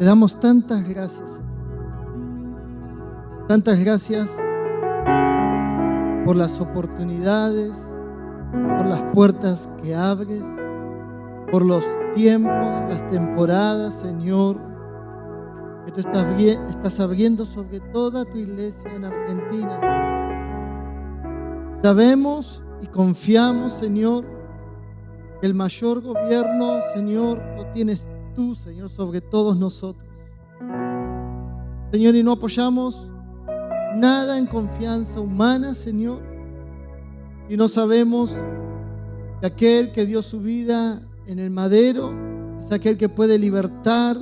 damos tantas gracias, Señor. Tantas gracias por las oportunidades, por las puertas que abres, por los tiempos, las temporadas, Señor, que tú estás abriendo sobre toda tu iglesia en Argentina, Señor. Sabemos y confiamos, Señor, que el mayor gobierno, Señor, lo tienes tú, Señor, sobre todos nosotros. Señor, y no apoyamos nada en confianza humana, Señor, y no sabemos que aquel que dio su vida en el madero es aquel que puede libertar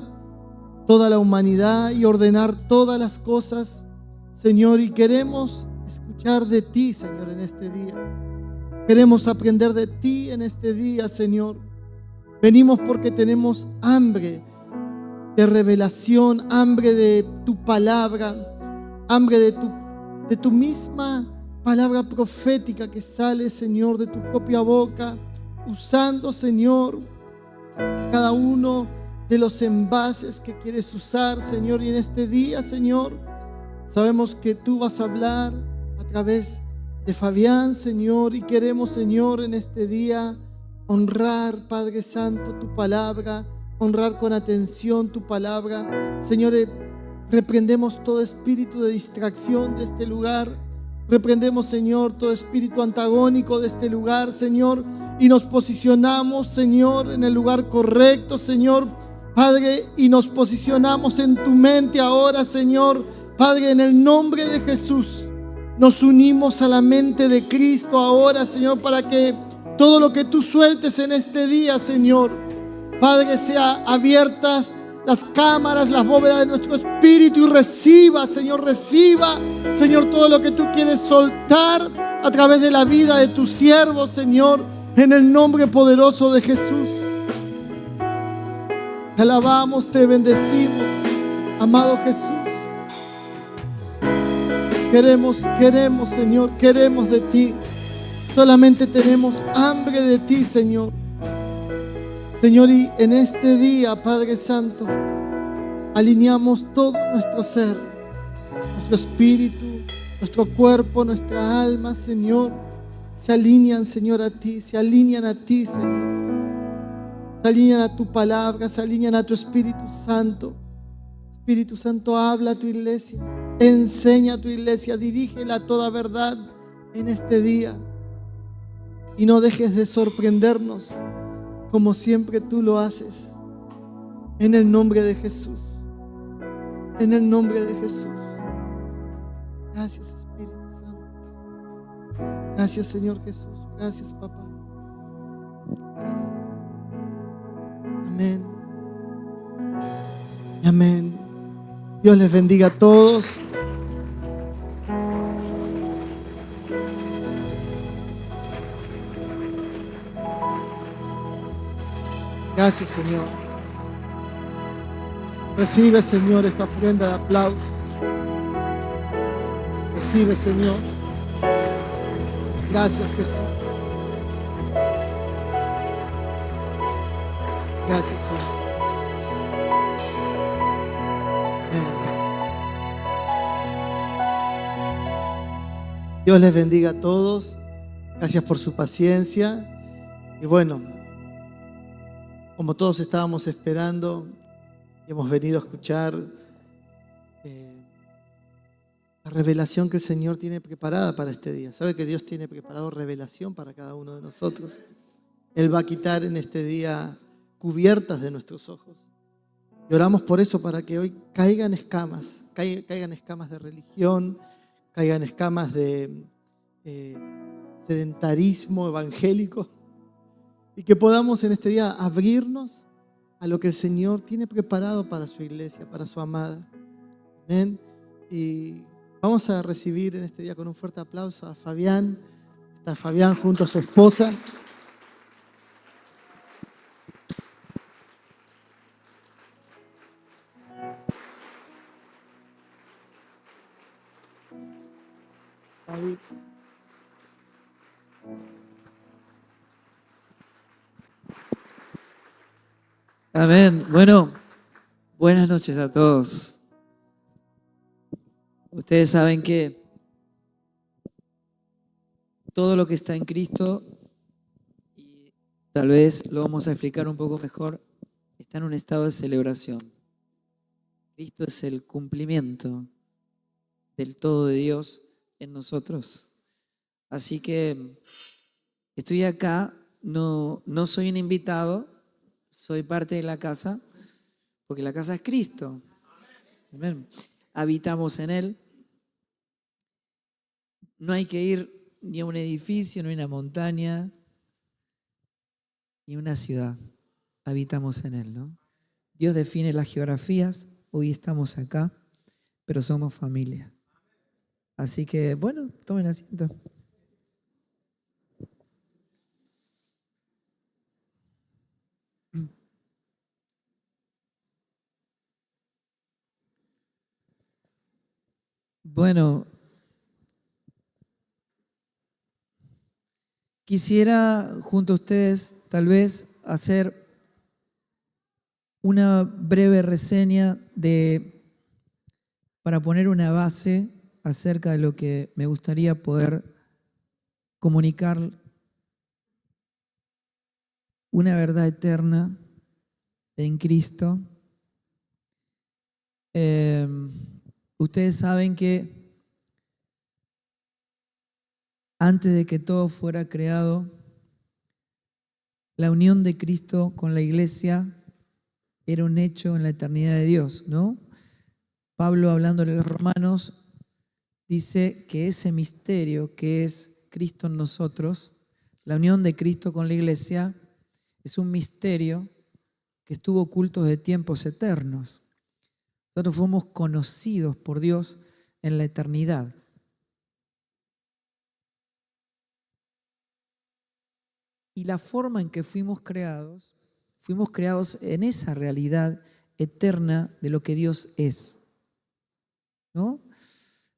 toda la humanidad y ordenar todas las cosas, Señor, y queremos escuchar de ti, Señor, en este día. Queremos aprender de ti en este día, Señor. Venimos porque tenemos hambre de revelación, hambre de tu palabra, hambre de tu misma palabra profética que sale, Señor, de tu propia boca, usando, Señor, cada uno de los envases que quieres usar, Señor. Y en este día, Señor, sabemos que tú vas a hablar a través de Fabián, Señor, y queremos, Señor, en este día honrar, Padre Santo, tu palabra, honrar con atención tu palabra. Señor, reprendemos todo espíritu de distracción de este lugar. Reprendemos, Señor, todo espíritu antagónico de este lugar, Señor, y nos posicionamos, Señor, en el lugar correcto, Señor, Padre, y nos posicionamos en tu mente ahora, Señor, Padre, en el nombre de Jesús. Nos unimos a la mente de Cristo ahora, Señor, para que todo lo que tú sueltes en este día, Señor, Padre, sea abiertas las cámaras, las bóvedas de nuestro espíritu y reciba, Señor, todo lo que tú quieres soltar a través de la vida de tu siervo, Señor, en el nombre poderoso de Jesús. Te alabamos, te bendecimos, amado Jesús. Queremos, Señor, queremos de ti. Solamente tenemos hambre de ti, Señor. Señor, y en este día, Padre Santo, alineamos todo nuestro ser, nuestro espíritu, nuestro cuerpo, nuestra alma, Señor. Se alinean, Señor, a ti, se alinean a ti, Señor. Se alinean a tu palabra, se alinean a tu Espíritu Santo. Espíritu Santo, habla a tu iglesia, enseña a tu iglesia, dirígela a toda verdad en este día. Y no dejes de sorprendernos como siempre tú lo haces. En el nombre de Jesús. En el nombre de Jesús. Gracias, Espíritu Santo. Gracias, Señor Jesús. Gracias, papá. Gracias. Amén. Amén. Dios les bendiga a todos. Gracias, Señor. Recibe, Señor, esta ofrenda de aplausos. Recibe, Señor. Gracias, Jesús. Gracias, Señor. Dios les bendiga a todos. Gracias por su paciencia. Y bueno, como todos estábamos esperando y hemos venido a escuchar la revelación que el Señor tiene preparada para este día. ¿Sabe que Dios tiene preparado revelación para cada uno de nosotros? Él va a quitar en este día cubiertas de nuestros ojos. Y oramos por eso, para que hoy caigan escamas de religión, caigan escamas de sedentarismo evangélico, y que podamos en este día abrirnos a lo que el Señor tiene preparado para su iglesia, para su amada. Amén. Y vamos a recibir en este día con un fuerte aplauso a Fabián. Está Fabián junto a su esposa. Fabi. Amén. Bueno, Buenas noches a todos. Ustedes saben que todo lo que está en Cristo, y tal vez lo vamos a explicar un poco mejor, está en un estado de celebración. Cristo es el cumplimiento del todo de Dios en nosotros. Así que estoy acá, no soy un invitado, soy parte de la casa, porque la casa es Cristo. Amén. Habitamos en Él. No hay que ir ni a un edificio, ni a una montaña, ni a una ciudad. Habitamos en Él, ¿no? Dios define las geografías. Hoy estamos acá, pero somos familia. Así que, bueno, tomen asiento. Bueno, quisiera junto a ustedes tal vez hacer una breve reseña para poner una base acerca de lo que me gustaría poder comunicar, una verdad eterna en Cristo. Ustedes saben que antes de que todo fuera creado, la unión de Cristo con la iglesia era un hecho en la eternidad de Dios, ¿no? Pablo, hablándole a los romanos, dice que ese misterio que es Cristo en nosotros, la unión de Cristo con la iglesia, es un misterio que estuvo oculto de tiempos eternos. Nosotros fuimos conocidos por Dios en la eternidad. Y la forma en que fuimos creados en esa realidad eterna de lo que Dios es, ¿no?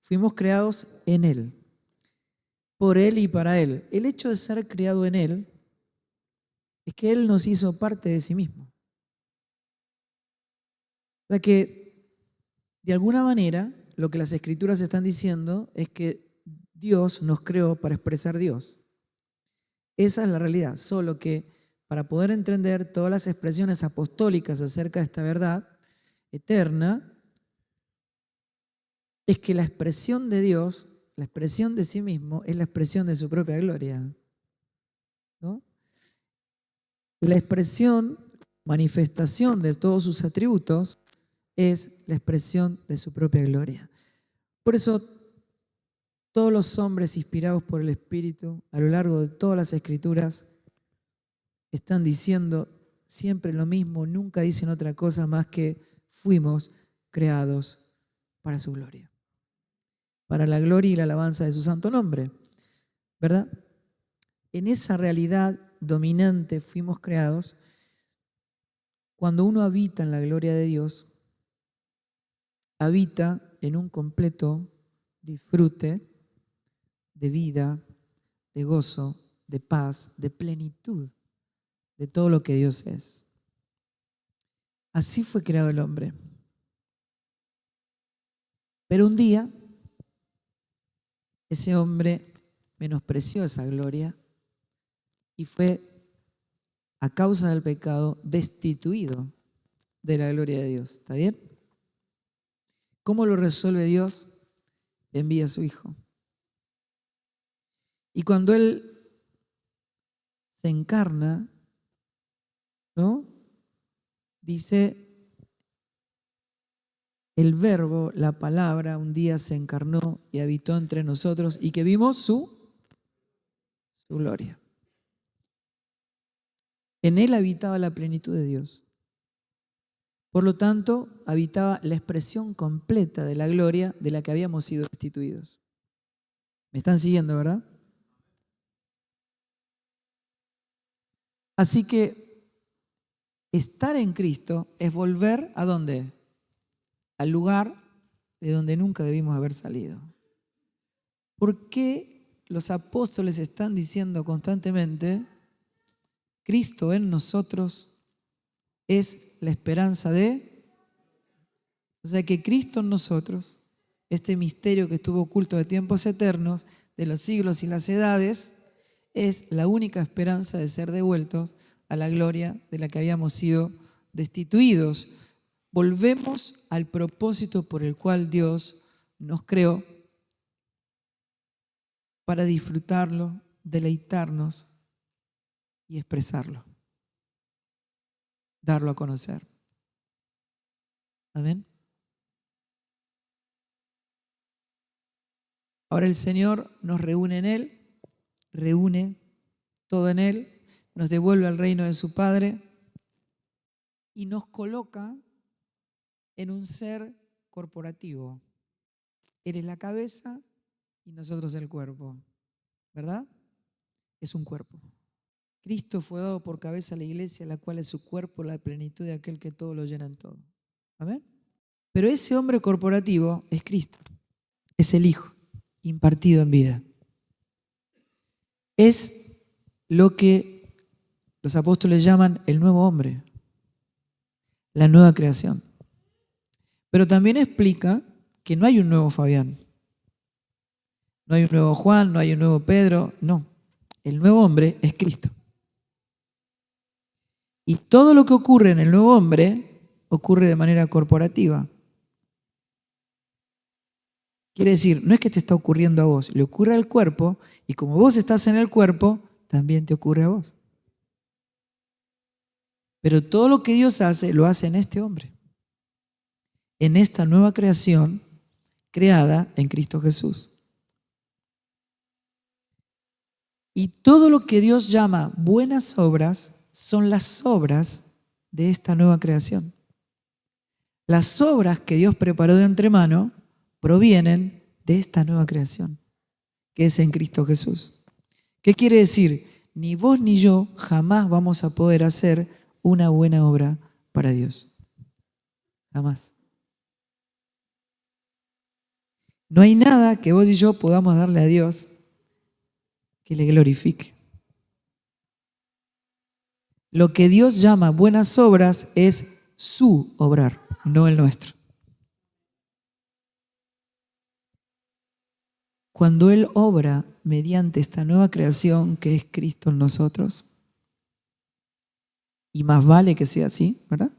Fuimos creados en Él, por Él y para Él. El hecho de ser creado en Él es que Él nos hizo parte de sí mismo. O sea que, de alguna manera, lo que las Escrituras están diciendo es que Dios nos creó para expresar Dios. Esa es la realidad, solo que para poder entender todas las expresiones apostólicas acerca de esta verdad eterna, es que la expresión de Dios, la expresión de sí mismo, es la expresión de su propia gloria, ¿no? La expresión, manifestación de todos sus atributos es la expresión de su propia gloria. Por eso, todos los hombres inspirados por el Espíritu, a lo largo de todas las Escrituras, están diciendo siempre lo mismo, nunca dicen otra cosa más que fuimos creados para su gloria, para la gloria y la alabanza de su santo nombre, ¿verdad? En esa realidad dominante fuimos creados. Cuando uno habita en la gloria de Dios, habita en un completo disfrute de vida, de gozo, de paz, de plenitud, de todo lo que Dios es. Así fue creado el hombre. Pero un día, ese hombre menospreció esa gloria y fue, a causa del pecado, destituido de la gloria de Dios. ¿Está bien? ¿Cómo lo resuelve Dios? Envía a su Hijo. Y cuando Él se encarna, ¿no? Dice, el Verbo, la palabra, un día se encarnó y habitó entre nosotros y que vimos su gloria. En Él habitaba la plenitud de Dios. Por lo tanto, habitaba la expresión completa de la gloria de la que habíamos sido destituidos. ¿Me están siguiendo, verdad? Así que estar en Cristo es volver ¿a dónde? Al lugar de donde nunca debimos haber salido. ¿Por qué los apóstoles están diciendo constantemente, Cristo en nosotros es la esperanza de O sea que Cristo en nosotros, este misterio que estuvo oculto de tiempos eternos, de los siglos y las edades, es la única esperanza de ser devueltos a la gloria de la que habíamos sido destituidos. Volvemos al propósito por el cual Dios nos creó, para disfrutarlo, deleitarnos y expresarlo, darlo a conocer. Amén. Ahora el Señor nos reúne en Él, reúne todo en Él, nos devuelve al reino de su Padre y nos coloca en un ser corporativo. Él es la cabeza y nosotros el cuerpo, ¿verdad? Es un cuerpo. Cristo fue dado por cabeza a la iglesia, la cual es su cuerpo, la plenitud de aquel que todo lo llena en todo. ¿Amén? Pero ese hombre corporativo es Cristo, es el Hijo impartido en vida. Es lo que los apóstoles llaman el nuevo hombre, la nueva creación. Pero también explica que no hay un nuevo Fabián, no hay un nuevo Juan, no hay un nuevo Pedro, no. El nuevo hombre es Cristo. Y todo lo que ocurre en el nuevo hombre ocurre de manera corporativa. Quiere decir, no es que te está ocurriendo a vos, le ocurre al cuerpo, y como vos estás en el cuerpo, también te ocurre a vos. Pero todo lo que Dios hace, lo hace en este hombre, en esta nueva creación creada en Cristo Jesús. Y todo lo que Dios llama buenas obras son las obras de esta nueva creación. Las obras que Dios preparó de antemano provienen de esta nueva creación, que es en Cristo Jesús. ¿Qué quiere decir? Ni vos ni yo jamás vamos a poder hacer una buena obra para Dios. Jamás. No hay nada que vos y yo podamos darle a Dios que le glorifique. Lo que Dios llama buenas obras es su obrar, no el nuestro. Cuando Él obra mediante esta nueva creación que es Cristo en nosotros, y más vale que sea así, ¿verdad?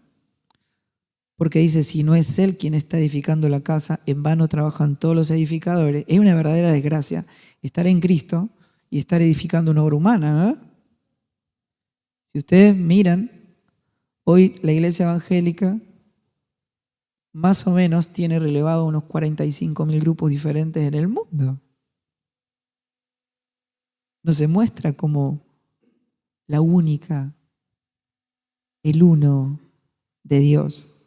Porque dice, si no es Él quien está edificando la casa, en vano trabajan todos los edificadores. Es una verdadera desgracia estar en Cristo y estar edificando una obra humana, ¿verdad? Si ustedes miran, hoy la iglesia evangélica más o menos tiene relevado unos 45.000 grupos diferentes en el mundo. No se muestra como la única, el uno de Dios,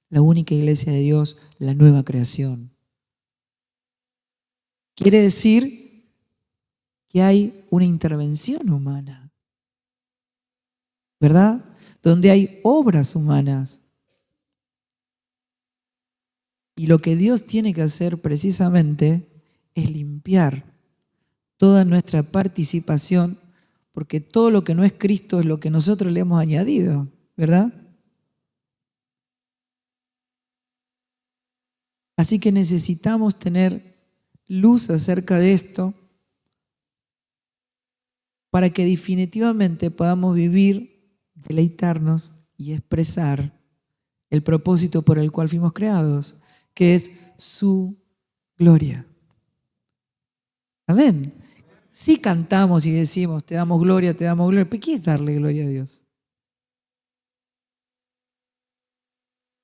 la única iglesia de Dios, la nueva creación. Quiere decir que hay una intervención humana, ¿verdad? Donde hay obras humanas. Y lo que Dios tiene que hacer precisamente es limpiar toda nuestra participación, porque todo lo que no es Cristo es lo que nosotros le hemos añadido, ¿verdad? Así que necesitamos tener luz acerca de esto para que definitivamente podamos vivir, deleitarnos y expresar el propósito por el cual fuimos creados, que es su gloria. Amén. Si cantamos y decimos, te damos gloria, pero ¿qué es darle gloria a Dios?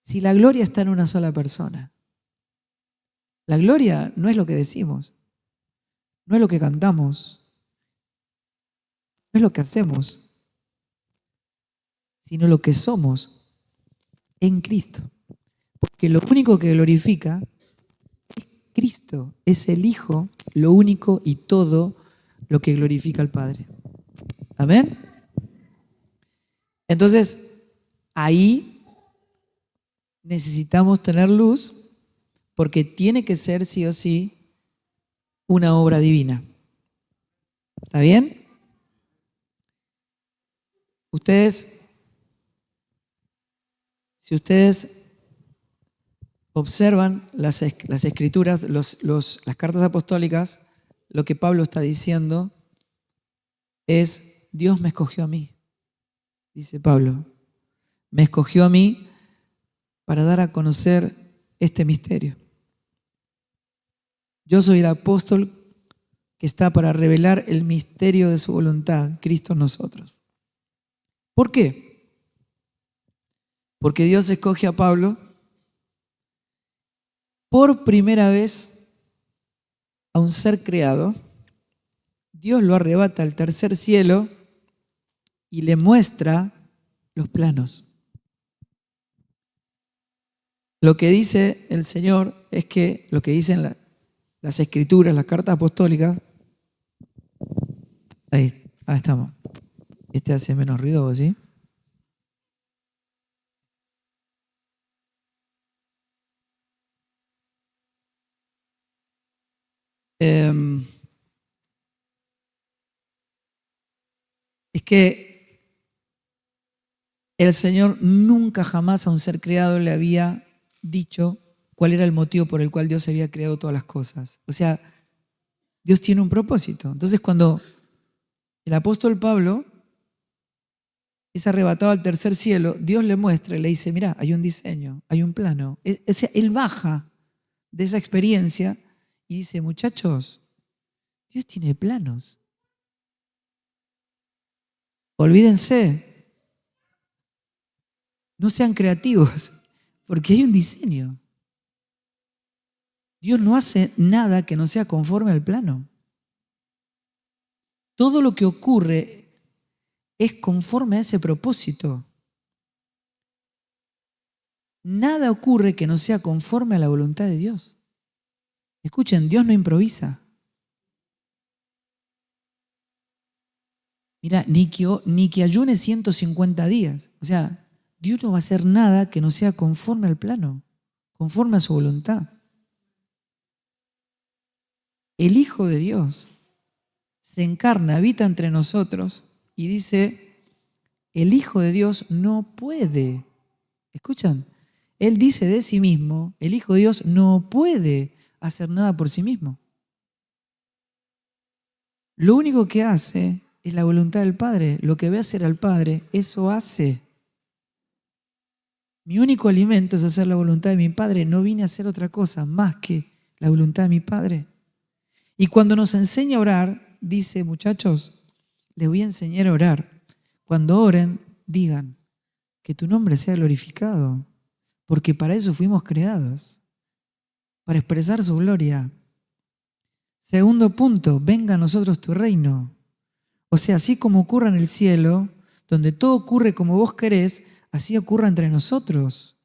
Si la gloria está en una sola persona. La gloria no es lo que decimos, no es lo que cantamos, no es lo que hacemos, sino lo que somos en Cristo. Porque lo único que glorifica es Cristo, es el Hijo, lo único y todo lo que glorifica al Padre. Amén. Entonces, ahí necesitamos tener luz porque tiene que ser sí o sí una obra divina. ¿Está bien? Si ustedes observan las escrituras, las cartas apostólicas, lo que Pablo está diciendo es: Dios me escogió a mí, dice Pablo. Me escogió a mí para dar a conocer este misterio. Yo soy el apóstol que está para revelar el misterio de su voluntad, Cristo en nosotros. ¿Por qué? Porque Dios escoge a Pablo por primera vez a un ser creado. Dios lo arrebata al tercer cielo y le muestra los planos. Lo que dice el Señor es que, lo que dicen las escrituras, las cartas apostólicas, ahí estamos. Este hace menos ruido, ¿sí? Es que el Señor nunca jamás a un ser creado le había dicho cuál era el motivo por el cual Dios había creado todas las cosas. O sea, Dios tiene un propósito. Entonces, cuando el apóstol Pablo es arrebatado al tercer cielo, Dios le muestra y le dice: mira, hay un diseño, hay un plano. O sea, él baja de esa experiencia y dice: muchachos, Dios tiene planos. Olvídense, no sean creativos, porque hay un diseño. Dios no hace nada que no sea conforme al plano. Todo lo que ocurre es conforme a ese propósito. Nada ocurre que no sea conforme a la voluntad de Dios. Escuchen, Dios no improvisa. Mira, ni que ayune 150 días. O sea, Dios no va a hacer nada que no sea conforme al plano, conforme a su voluntad. El Hijo de Dios se encarna, habita entre nosotros y dice: el Hijo de Dios no puede. ¿Escuchan? Él dice de sí mismo: el Hijo de Dios no puede hacer nada por sí mismo. Lo único que hace es la voluntad del Padre. Lo que ve hacer al Padre, eso hace. Mi único alimento es hacer la voluntad de mi Padre. No vine a hacer otra cosa más que la voluntad de mi Padre. Y cuando nos enseña a orar, dice: muchachos, les voy a enseñar a orar. Cuando oren, digan: que tu nombre sea glorificado, porque para eso fuimos creados, para expresar su gloria. Segundo punto: venga a nosotros tu reino. O sea, así como ocurra en el cielo, donde todo ocurre como vos querés, así ocurra entre nosotros.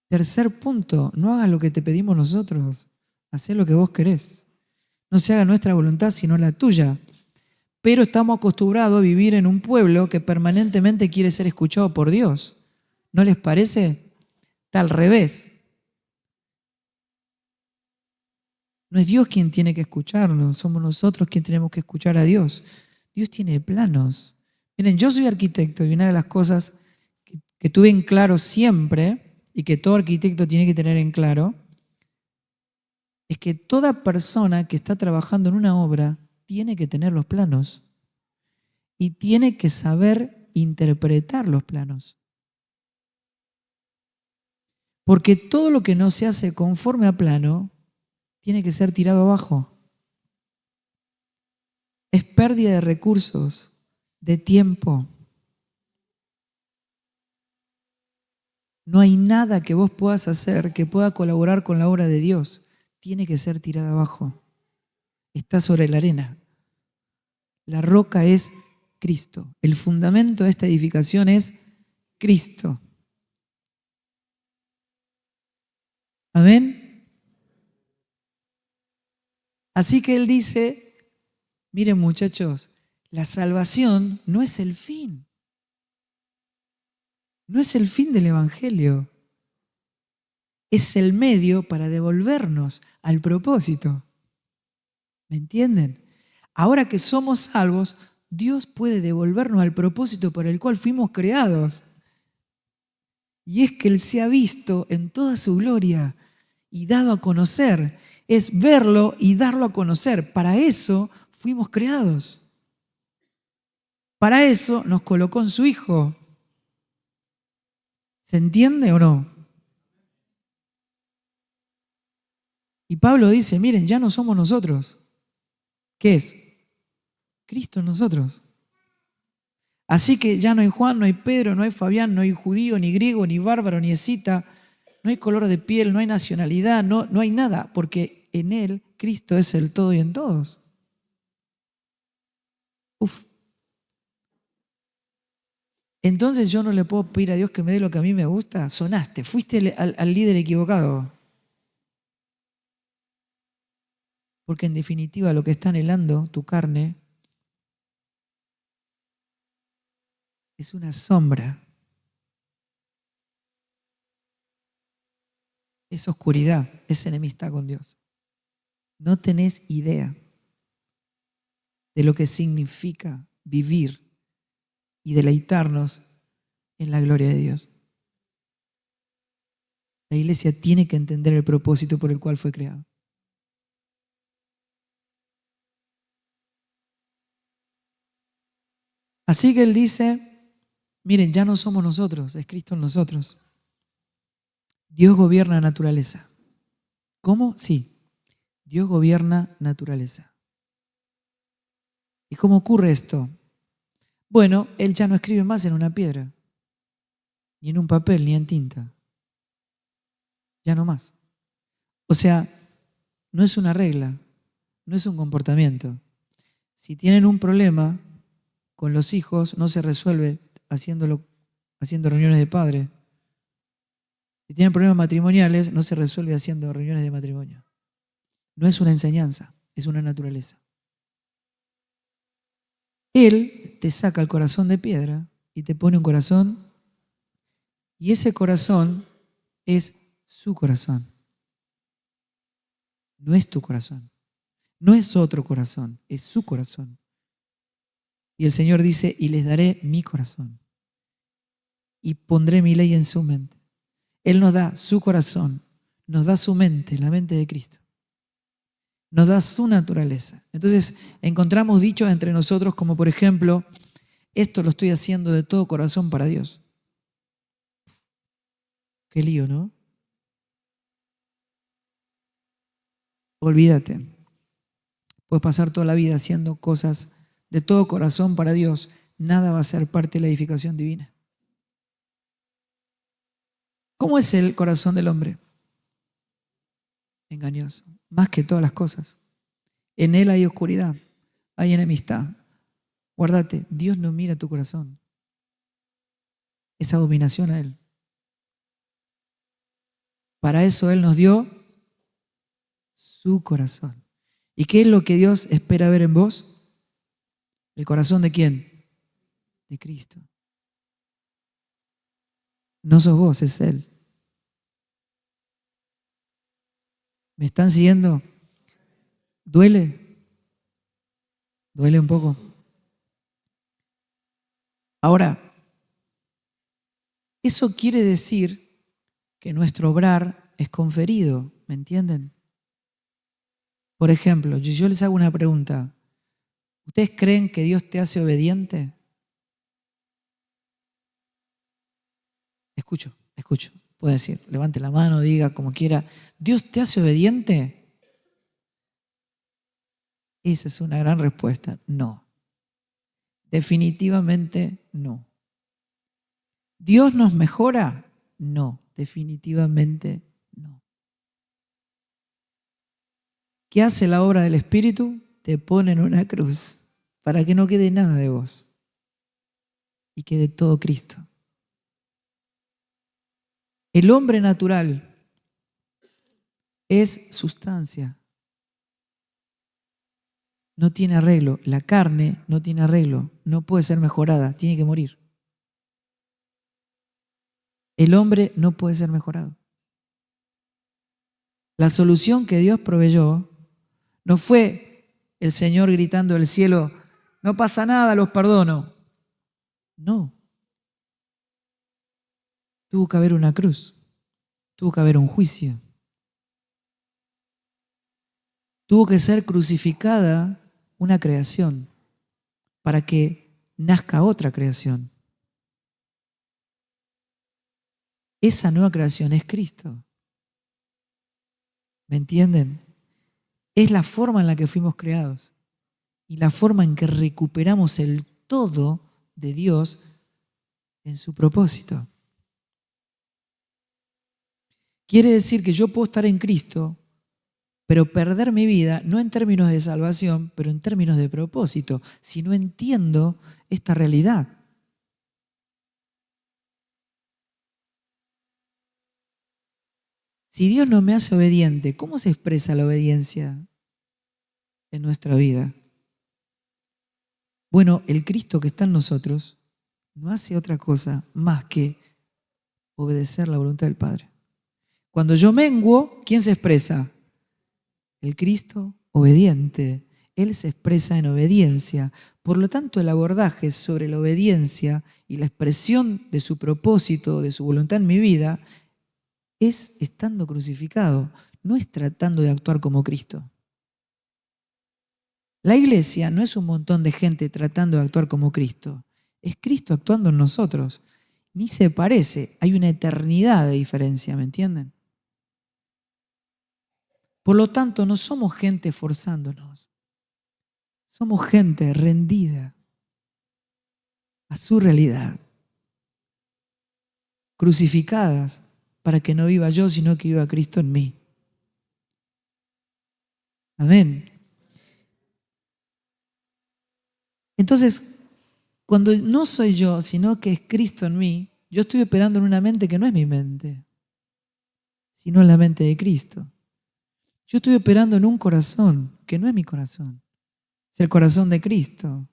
Tercer punto: no hagas lo que te pedimos nosotros, hacé lo que vos querés. No se haga nuestra voluntad, sino la tuya. Pero estamos acostumbrados a vivir en un pueblo que permanentemente quiere ser escuchado por Dios. ¿No les parece? Está al revés. No es Dios quien tiene que escucharnos, somos nosotros quienes tenemos que escuchar a Dios. Dios tiene planos. Miren, yo soy arquitecto y una de las cosas que tuve en claro siempre y que todo arquitecto tiene que tener en claro es que toda persona que está trabajando en una obra tiene que tener los planos y tiene que saber interpretar los planos. Porque todo lo que no se hace conforme a plano tiene que ser tirado abajo. Es pérdida de recursos, de tiempo. No hay nada que vos puedas hacer que pueda colaborar con la obra de Dios. Tiene que ser tirada abajo. Está sobre la arena. La roca es Cristo. El fundamento de esta edificación es Cristo. Amén. Así que él dice: miren, muchachos, la salvación no es el fin. No es el fin del Evangelio. Es el medio para devolvernos al propósito. ¿Me entienden? Ahora que somos salvos, Dios puede devolvernos al propósito por el cual fuimos creados. Y es que Él se ha visto en toda su gloria y dado a conocer. Es verlo y darlo a conocer. Para eso fuimos creados. Para eso nos colocó en su Hijo. ¿Se entiende o no? Y Pablo dice, miren, ya no somos nosotros. ¿Qué es? Cristo en nosotros. Así que ya no hay Juan, no hay Pedro, no hay Fabián, no hay judío, ni griego, ni bárbaro, ni escita, no hay color de piel, no hay nacionalidad, no hay nada, porque en Él Cristo es el todo y en todos. Uf. Entonces yo no le puedo pedir a Dios que me dé lo que a mí me gusta. Sonaste, fuiste al líder equivocado. Porque en definitiva lo que está anhelando tu carne es una sombra. Es oscuridad, es enemistad con Dios. No tenés idea de lo que significa vivir y deleitarnos en la gloria de Dios. La iglesia tiene que entender el propósito por el cual fue creado. Así que Él dice, miren, ya no somos nosotros, es Cristo en nosotros. Dios gobierna naturaleza. ¿Cómo? Sí, Dios gobierna naturaleza. ¿Y cómo ocurre esto? Bueno, Él ya no escribe más en una piedra, ni en un papel, ni en tinta. Ya no más. O sea, no es una regla, no es un comportamiento. Si tienen un problema con los hijos, no se resuelve haciendo reuniones de padres. Si tienen problemas matrimoniales, no se resuelve haciendo reuniones de matrimonio. No es una enseñanza, es una naturaleza. Él te saca el corazón de piedra y te pone un corazón, y ese corazón es su corazón. No es tu corazón, no es otro corazón, es su corazón. Y el Señor dice, y les daré mi corazón y pondré mi ley en su mente. Él nos da su corazón, nos da su mente, la mente de Cristo. Nos da su naturaleza. Entonces encontramos dichos entre nosotros como por ejemplo, esto lo estoy haciendo de todo corazón para Dios. Qué lío, ¿no? Olvídate. Puedes pasar toda la vida haciendo cosas de todo corazón para Dios. Nada va a ser parte de la edificación divina. ¿Cómo es el corazón del hombre? Engañoso, más que todas las cosas. En él hay oscuridad, hay enemistad. Guárdate, Dios no mira tu corazón. Es abominación a Él. Para eso Él nos dio su corazón. ¿Y qué es lo que Dios espera ver en vos? ¿El corazón de quién? De Cristo. No sos vos, es Él. ¿Me están siguiendo? ¿Duele? ¿Duele un poco? Ahora, eso quiere decir que nuestro obrar es conferido, ¿me entienden? Por ejemplo, yo les hago una pregunta. ¿Ustedes creen que Dios te hace obediente? Escucho. Puede decir, levante la mano, diga como quiera. ¿Dios te hace obediente? Esa es una gran respuesta. No. Definitivamente no. ¿Dios nos mejora? No, definitivamente no. ¿Qué hace la obra del Espíritu? Te pone en una cruz para que no quede nada de vos y quede todo Cristo. El hombre natural es sustancia. No tiene arreglo. La carne no tiene arreglo. No puede ser mejorada. Tiene que morir. El hombre no puede ser mejorado. La solución que Dios proveyó no fue el Señor gritando del cielo, no pasa nada, los perdono. No. tuvo que haber una cruz, tuvo que haber un juicio. Tuvo que ser crucificada una creación para que nazca otra creación. Esa nueva creación es Cristo. ¿Me entienden? Es la forma en la que fuimos creados y la forma en que recuperamos el todo de Dios en su propósito. Quiere decir que yo puedo estar en Cristo, pero perder mi vida, no en términos de salvación, pero en términos de propósito, si no entiendo esta realidad. Si Dios no me hace obediente, ¿cómo se expresa la obediencia en nuestra vida? Bueno, el Cristo que está en nosotros no hace otra cosa más que obedecer la voluntad del Padre. Cuando yo menguo, ¿quién se expresa? El Cristo obediente. Él se expresa en obediencia. Por lo tanto, el abordaje sobre la obediencia y la expresión de su propósito, de su voluntad en mi vida, es estando crucificado, no es tratando de actuar como Cristo. La iglesia no es un montón de gente tratando de actuar como Cristo, es Cristo actuando en nosotros. Ni se parece, hay una eternidad de diferencia, ¿me entienden? Por lo tanto, no somos gente forzándonos, somos gente rendida a su realidad, crucificadas para que no viva yo, sino que viva Cristo en mí. Amén. Entonces, cuando no soy yo, sino que es Cristo en mí, yo estoy operando en una mente que no es mi mente, sino en la mente de Cristo. Yo estoy operando en un corazón que no es mi corazón, es el corazón de Cristo.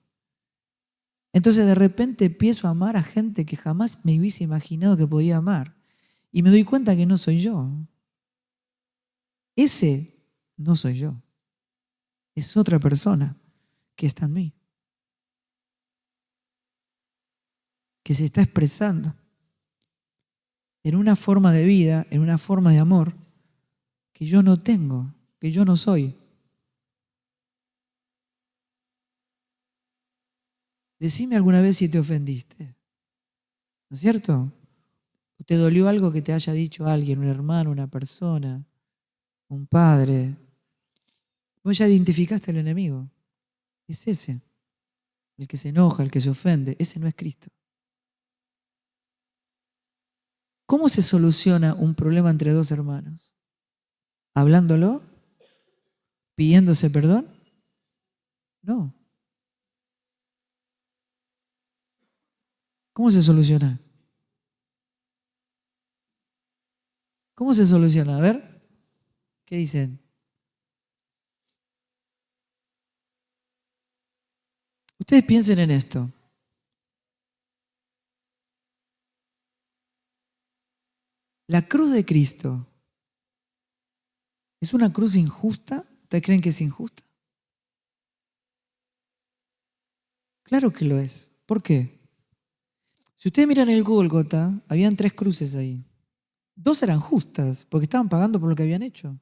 Entonces de repente empiezo a amar a gente que jamás me hubiese imaginado que podía amar. Y me doy cuenta que no soy yo. Ese no soy yo. Es otra persona que está en mí, que se está expresando en una forma de vida, en una forma de amor que yo no tengo, que yo no soy. Decime alguna vez si te ofendiste, ¿no es cierto? ¿O te dolió algo que te haya dicho alguien, un hermano, una persona, un padre? Vos ya identificaste al enemigo. Es ese, el que se enoja, el que se ofende. Ese no es Cristo. ¿Cómo se soluciona un problema entre dos hermanos? ¿Hablándolo? ¿Pidiéndose perdón? No. ¿Cómo se soluciona? ¿Cómo se soluciona? A ver, ¿qué dicen? Ustedes piensen en esto. La cruz de Cristo, ¿es una cruz injusta? ¿Ustedes creen que es injusta? Claro que lo es. ¿Por qué? Si ustedes miran el Gólgota, habían 3 cruces ahí. 2 eran justas, porque estaban pagando por lo que habían hecho.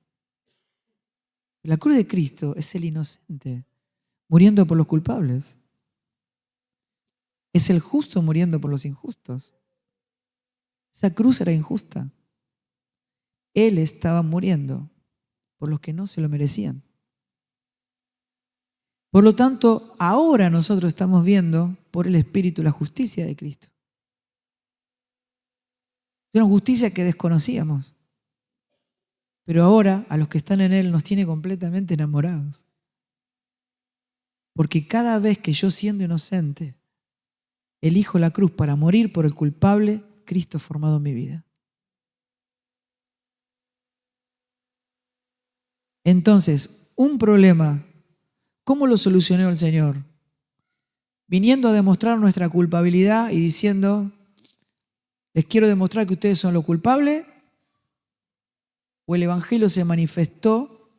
La cruz de Cristo es el inocente, muriendo por los culpables. Es el justo muriendo por los injustos. Esa cruz era injusta. Él estaba muriendo por los que no se lo merecían. Por lo tanto, ahora nosotros estamos viendo por el Espíritu la justicia de Cristo. Es una justicia que desconocíamos. Pero ahora a los que están en Él nos tiene completamente enamorados. Porque cada vez que yo, siendo inocente, elijo la cruz para morir por el culpable, Cristo ha formado en mi vida. Entonces, un problema, ¿cómo lo solucionó el Señor? Viniendo a demostrar nuestra culpabilidad y diciendo, les quiero demostrar que ustedes son los culpables, o el Evangelio se manifestó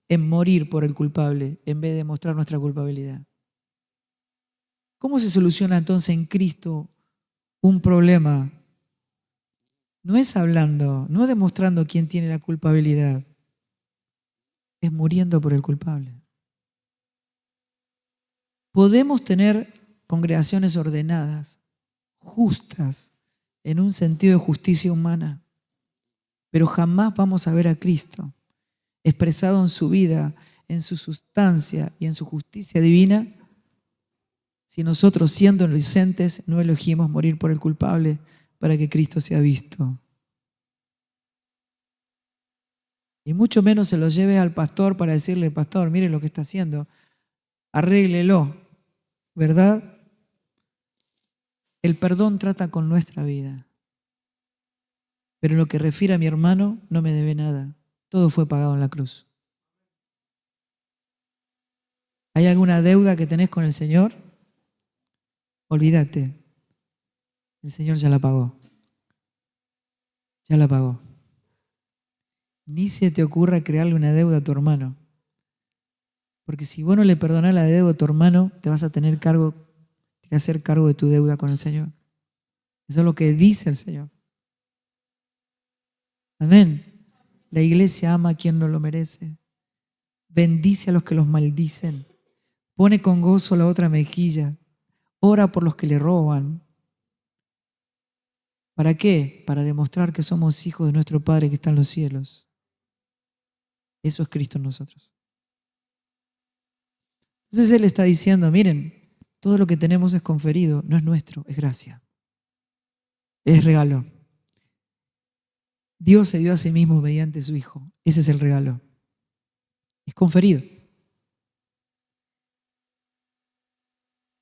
en morir por el culpable en vez de demostrar nuestra culpabilidad. ¿Cómo se soluciona entonces en Cristo un problema no es hablando, no demostrando quién tiene la culpabilidad, es muriendo por el culpable. Podemos tener congregaciones ordenadas, justas, en un sentido de justicia humana, pero jamás vamos a ver a Cristo expresado en su vida, en su sustancia y en su justicia divina, si nosotros, siendo inocentes, no elegimos morir por el culpable para que Cristo sea visto. Y mucho menos se lo lleve al pastor para decirle: pastor, mire lo que está haciendo, arréglelo, ¿verdad? El perdón trata con nuestra vida. Pero en lo que refiere a mi hermano, no me debe nada. Todo fue pagado en la cruz. ¿Hay alguna deuda que tenés con el Señor? Olvídate. El Señor ya la pagó. Ya la pagó. Ni se te ocurra crearle una deuda a tu hermano. Porque si vos no le perdonás la deuda a tu hermano, te vas a tener que hacer cargo de tu deuda con el Señor. Eso es lo que dice el Señor. Amén. La iglesia ama a quien no lo merece. Bendice a los que los maldicen. Pone con gozo la otra mejilla. Ora por los que le roban. ¿Para qué? Para demostrar que somos hijos de nuestro Padre que está en los cielos. Eso es Cristo en nosotros. Entonces Él está diciendo: miren, todo lo que tenemos es conferido, no es nuestro, es gracia. Es regalo. Dios se dio a sí mismo mediante su Hijo. Ese es el regalo. Es conferido.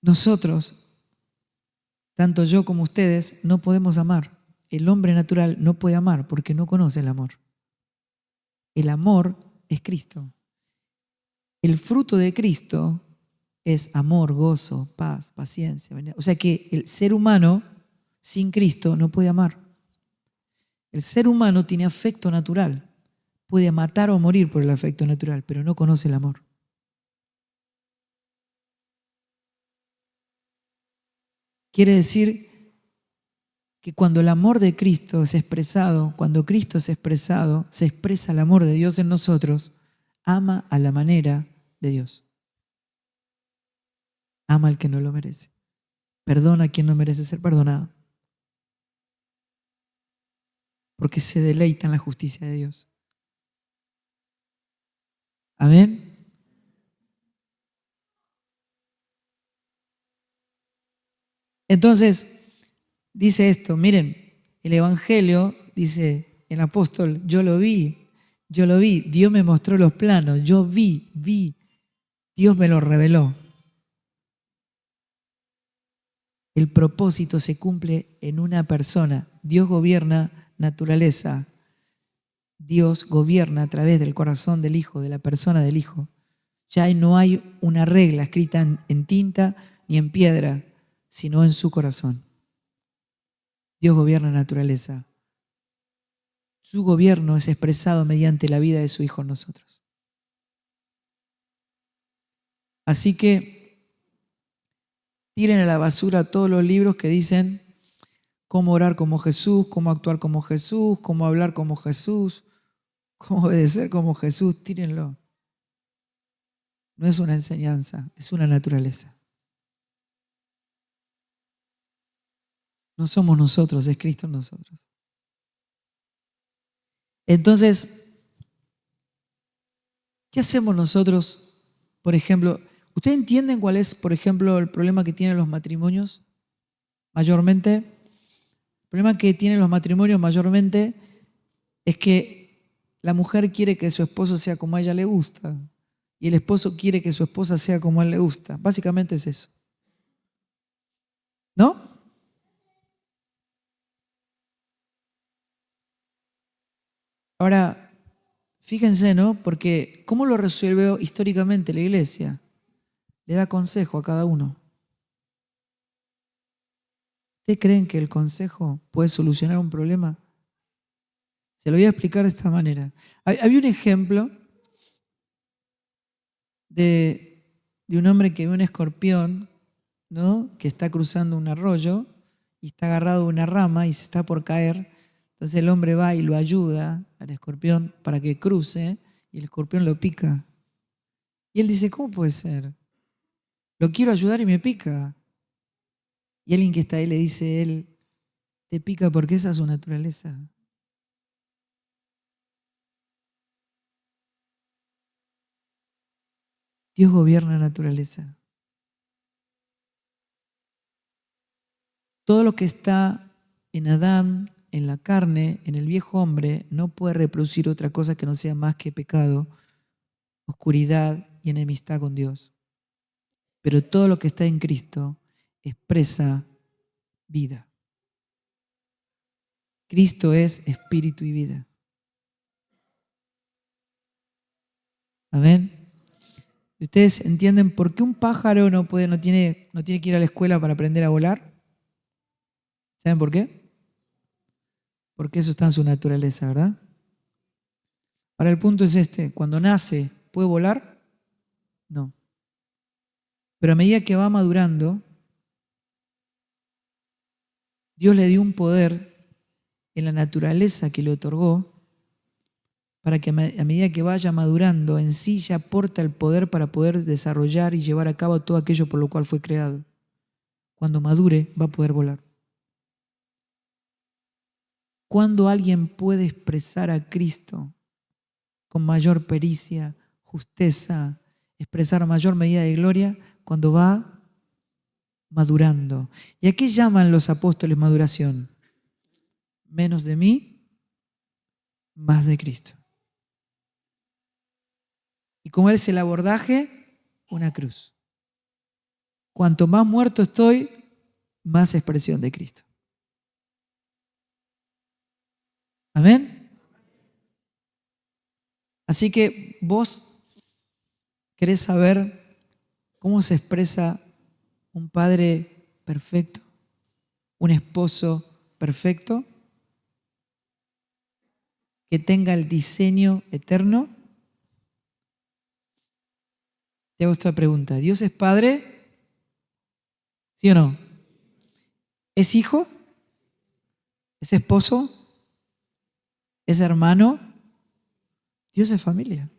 Nosotros, tanto yo como ustedes, no podemos amar. El hombre natural no puede amar porque no conoce el amor. El amor es Cristo. El fruto de Cristo es amor, gozo, paz, paciencia. O sea que el ser humano sin Cristo no puede amar. El ser humano tiene afecto natural. Puede matar o morir por el afecto natural, pero no conoce el amor. Quiere decir que cuando el amor de Cristo es expresado, cuando Cristo es expresado, se expresa el amor de Dios en nosotros, ama a la manera de Dios. Ama al que no lo merece. Perdona a quien no merece ser perdonado. Porque se deleita en la justicia de Dios. Amén. Entonces, dice esto, miren, el Evangelio, dice el apóstol: yo lo vi, Dios me mostró los planos, yo vi, Dios me lo reveló. El propósito se cumple en una persona. Dios gobierna naturaleza. Dios gobierna a través del corazón del Hijo, de la persona del Hijo. Ya no hay una regla escrita en tinta ni en piedra, sino en su corazón. Dios gobierna la naturaleza. Su gobierno es expresado mediante la vida de su Hijo en nosotros. Así que tiren a la basura todos los libros que dicen cómo orar como Jesús, cómo actuar como Jesús, cómo hablar como Jesús, cómo obedecer como Jesús. Tírenlo. No es una enseñanza, es una naturaleza. No somos nosotros, es Cristo en nosotros. Entonces, ¿qué hacemos nosotros? Por ejemplo, ¿ustedes entienden cuál es, por ejemplo, el problema que tienen los matrimonios mayormente? El problema que tienen los matrimonios mayormente es que la mujer quiere que su esposo sea como a ella le gusta y el esposo quiere que su esposa sea como a él le gusta. Básicamente es eso. ¿No? Ahora, fíjense, ¿no? Porque ¿cómo lo resuelve históricamente la iglesia? Le da consejo a cada uno. ¿Ustedes creen que el consejo puede solucionar un problema? Se lo voy a explicar de esta manera. Había un ejemplo de un hombre que ve un escorpión, ¿no? Que está cruzando un arroyo y está agarrado de una rama y se está por caer. Entonces el hombre va y lo ayuda al escorpión para que cruce y el escorpión lo pica. Y él dice, ¿cómo puede ser? Lo quiero ayudar y me pica. Y alguien que está ahí le dice a él, te pica porque esa es su naturaleza. Dios gobierna la naturaleza. Todo lo que está en Adán, en la carne, en el viejo hombre, no puede reproducir otra cosa que no sea más que pecado, oscuridad y enemistad con Dios. Pero todo lo que está en Cristo expresa vida. Cristo es espíritu y vida. Amén. ¿Ustedes entienden por qué un pájaro no tiene que ir a la escuela para aprender a volar? ¿Saben por qué? Porque eso está en su naturaleza, ¿verdad? Ahora el punto es este, cuando nace, ¿puede volar? No. Pero a medida que va madurando, Dios le dio un poder en la naturaleza que le otorgó para que a medida que vaya madurando, en sí ya aporta el poder para poder desarrollar y llevar a cabo todo aquello por lo cual fue creado. Cuando madure, va a poder volar. Cuando alguien puede expresar a Cristo con mayor pericia, justeza, expresar mayor medida de gloria, cuando va madurando. ¿Y a qué llaman los apóstoles maduración? Menos de mí, más de Cristo. ¿Y cómo es el abordaje? Una cruz. Cuanto más muerto estoy, más expresión de Cristo. Amén. Así que vos querés saber cómo se expresa un padre perfecto, un esposo perfecto, que tenga el diseño eterno. Te hago esta pregunta. ¿Dios es padre? ¿Sí o no? ¿Es hijo? ¿Es esposo? ¿Es hermano? Dios es familia.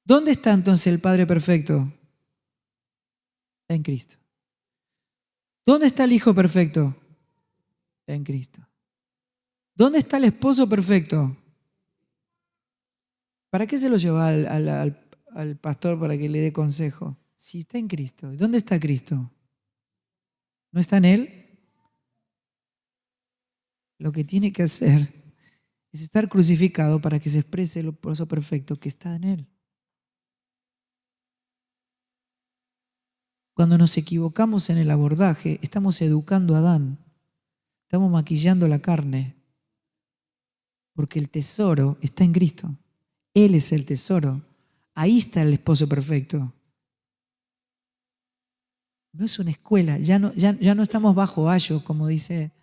¿Dónde está entonces el Padre perfecto? Está en Cristo. ¿Dónde está el Hijo perfecto? Está en Cristo. ¿Dónde está el esposo perfecto? ¿Para qué se lo lleva al pastor para que le dé consejo? Si está en Cristo. ¿Dónde está Cristo? ¿No está en Él? Lo que tiene que hacer es estar crucificado para que se exprese el esposo perfecto que está en Él. Cuando nos equivocamos en el abordaje, estamos educando a Adán, estamos maquillando la carne, porque el tesoro está en Cristo. Él es el tesoro. Ahí está el esposo perfecto. No es una escuela, ya no estamos bajo ayo, como dice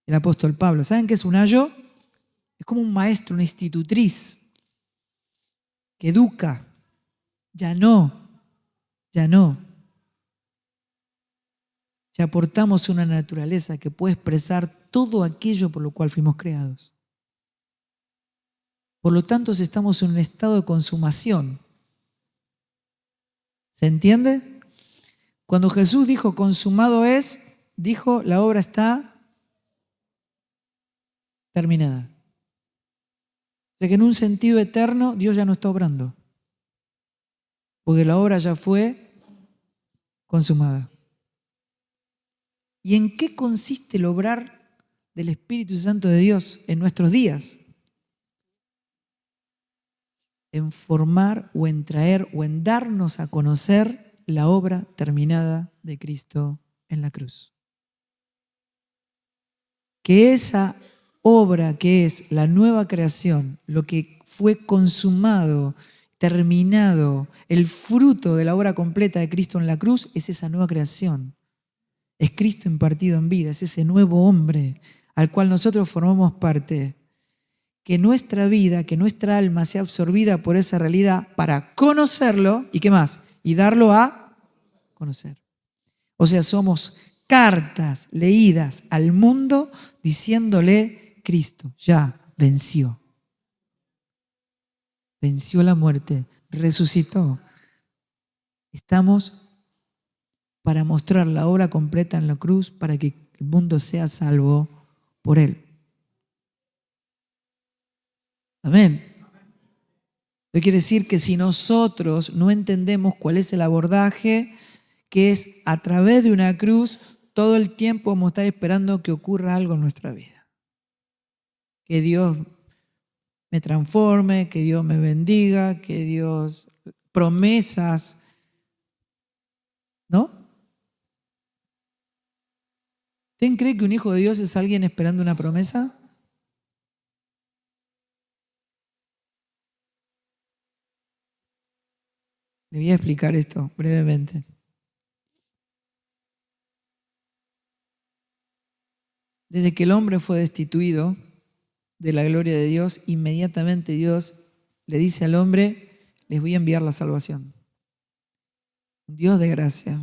el apóstol Pablo. ¿Saben qué es un ayo? Es como un maestro, una institutriz que educa. Ya no. Ya aportamos una naturaleza que puede expresar todo aquello por lo cual fuimos creados. Por lo tanto, estamos en un estado de consumación. ¿Se entiende? Cuando Jesús dijo consumado es, dijo la obra está terminada. O sea que en un sentido eterno Dios ya no está obrando, porque la obra ya fue consumada. ¿Y en qué consiste el obrar del Espíritu Santo de Dios en nuestros días? En formar o en traer o en darnos a conocer la obra terminada de Cristo en la cruz. Que esa obra que es la nueva creación, lo que fue consumado, terminado, el fruto de la obra completa de Cristo en la cruz, es esa nueva creación. Es Cristo impartido en vida, es ese nuevo hombre al cual nosotros formamos parte. Que nuestra vida, que nuestra alma sea absorbida por esa realidad para conocerlo y ¿qué más? Y darlo a conocer. O sea, somos cartas leídas al mundo diciéndole Cristo, ya venció. Venció la muerte, resucitó. Estamos para mostrar la obra completa en la cruz para que el mundo sea salvo por Él. Amén. Eso quiere decir que si nosotros no entendemos cuál es el abordaje, que es a través de una cruz, todo el tiempo vamos a estar esperando que ocurra algo en nuestra vida. Que Dios me transforme, que Dios me bendiga, que Dios... promesas, ¿no? ¿Usted cree que un hijo de Dios es alguien esperando una promesa? Le voy a explicar esto brevemente. Desde que el hombre fue destituido de la gloria de Dios, inmediatamente Dios le dice al hombre, les voy a enviar la salvación. Un Dios de gracia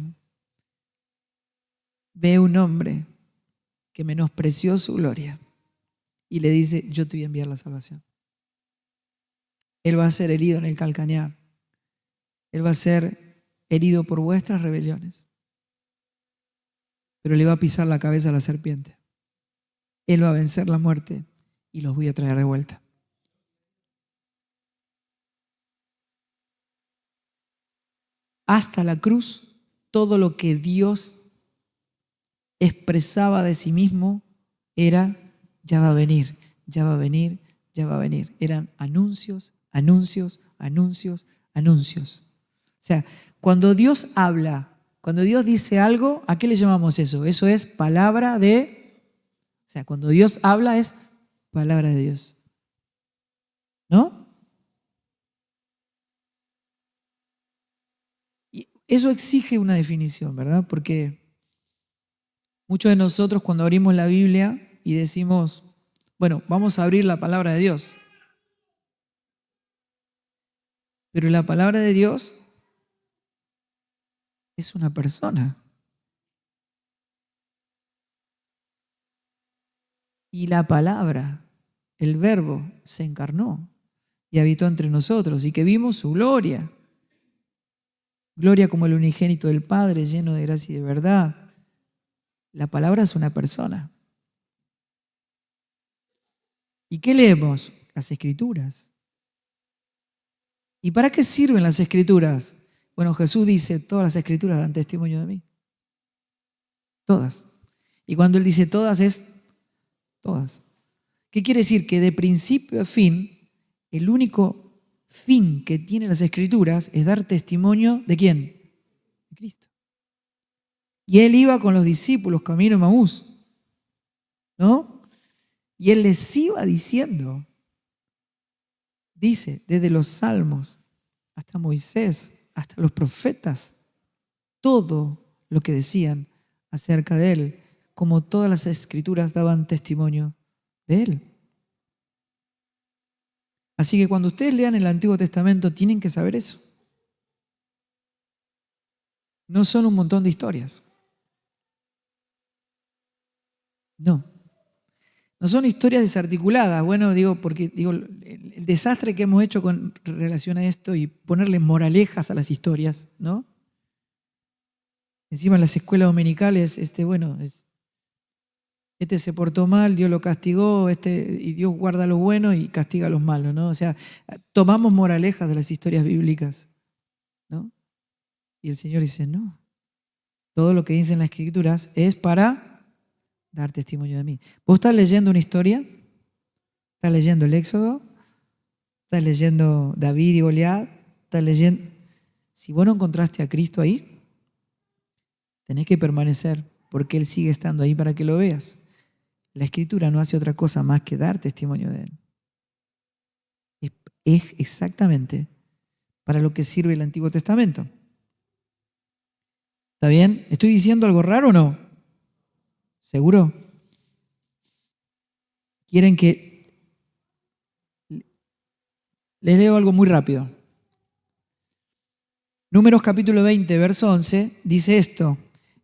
ve un hombre que menospreció su gloria y le dice, yo te voy a enviar la salvación. Él va a ser herido en el calcañar. Él va a ser herido por vuestras rebeliones. Pero le va a pisar la cabeza a la serpiente. Él va a vencer la muerte y los voy a traer de vuelta. Hasta la cruz, todo lo que Dios expresaba de sí mismo era, ya va a venir, ya va a venir, ya va a venir. Eran anuncios, anuncios, anuncios, anuncios. O sea, cuando Dios habla, cuando Dios dice algo, ¿a qué le llamamos eso? Eso es palabra de... O sea, cuando Dios habla es palabra de Dios. ¿No? Y eso exige una definición, ¿verdad? Porque muchos de nosotros cuando abrimos la Biblia y decimos, bueno, vamos a abrir la palabra de Dios. Pero la palabra de Dios es una persona. Y la palabra, el verbo, se encarnó y habitó entre nosotros y que vimos su gloria. Gloria como el unigénito del Padre, lleno de gracia y de verdad. La palabra es una persona. ¿Y qué leemos? Las Escrituras. ¿Y para qué sirven las Escrituras? Bueno, Jesús dice, todas las Escrituras dan testimonio de mí. Todas. Y cuando Él dice todas, es todas. ¿Qué quiere decir? Que de principio a fin, el único fin que tienen las Escrituras es dar testimonio ¿de quién? De Cristo. Y Él iba con los discípulos camino a Emaús, ¿no? Y Él les iba diciendo, dice, desde los Salmos hasta Moisés, hasta los profetas, todo lo que decían acerca de Él, como todas las Escrituras daban testimonio de Él. Así que cuando ustedes lean el Antiguo Testamento tienen que saber eso. No son un montón de historias. No. No son historias desarticuladas. Bueno, porque el desastre que hemos hecho con relación a esto y ponerle moralejas a las historias, ¿no? Encima en las escuelas dominicales, este se portó mal, Dios lo castigó, y Dios guarda a los buenos y castiga a los malos, ¿no? O sea, tomamos moralejas de las historias bíblicas, ¿no? Y el Señor dice, no. Todo lo que dicen las Escrituras es para dar testimonio de mí. ¿Vos estás leyendo una historia? ¿Estás leyendo el Éxodo? ¿Estás leyendo David y Goliat? ¿Estás leyendo? Si vos no encontraste a Cristo ahí, tenés que permanecer porque Él sigue estando ahí para que lo veas. La Escritura no hace otra cosa más que dar testimonio de Él. Es exactamente para lo que sirve el Antiguo Testamento. ¿Está bien? ¿Estoy diciendo algo raro o no? ¿Seguro? ¿Quieren que les leo algo muy rápido? Números capítulo 20, verso 11, dice esto.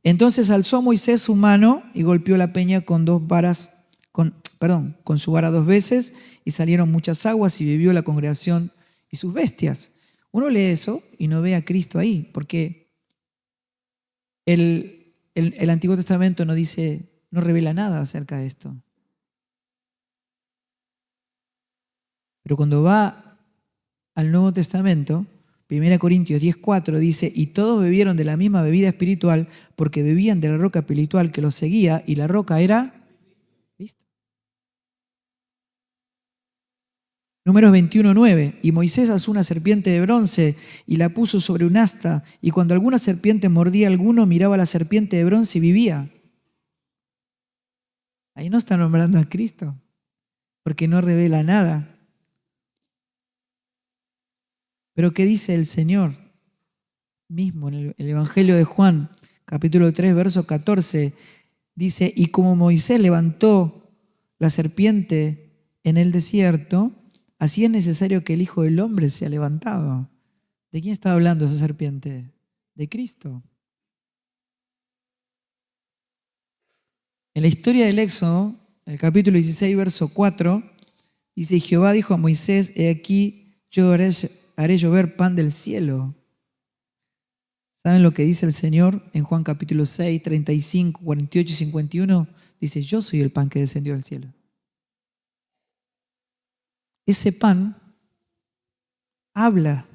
Entonces alzó Moisés su mano y golpeó la peña con 2 varas con su vara 2 veces, y salieron muchas aguas, y bebió la congregación y sus bestias. Uno lee eso y no ve a Cristo ahí, porque el Antiguo Testamento no dice, no revela nada acerca de esto. Pero cuando va al Nuevo Testamento, 1 Corintios 10:4 dice, y todos bebieron de la misma bebida espiritual, porque bebían de la roca espiritual que los seguía, y la roca era Cristo. Números 21:9, y Moisés asó una serpiente de bronce y la puso sobre un asta, y cuando alguna serpiente mordía a alguno, miraba a la serpiente de bronce y vivía. Ahí no está nombrando a Cristo, porque no revela nada. Pero ¿qué dice el Señor mismo en el Evangelio de Juan, capítulo 3, verso 14? Dice, y como Moisés levantó la serpiente en el desierto, así es necesario que el Hijo del Hombre sea levantado. ¿De quién está hablando esa serpiente? De Cristo. En la historia del Éxodo, en el capítulo 16, verso 4, dice, y Jehová dijo a Moisés, he aquí, yo haré llover pan del cielo. ¿Saben lo que dice el Señor en Juan capítulo 6, 35, 48 y 51? Dice, yo soy el pan que descendió del cielo. Ese pan habla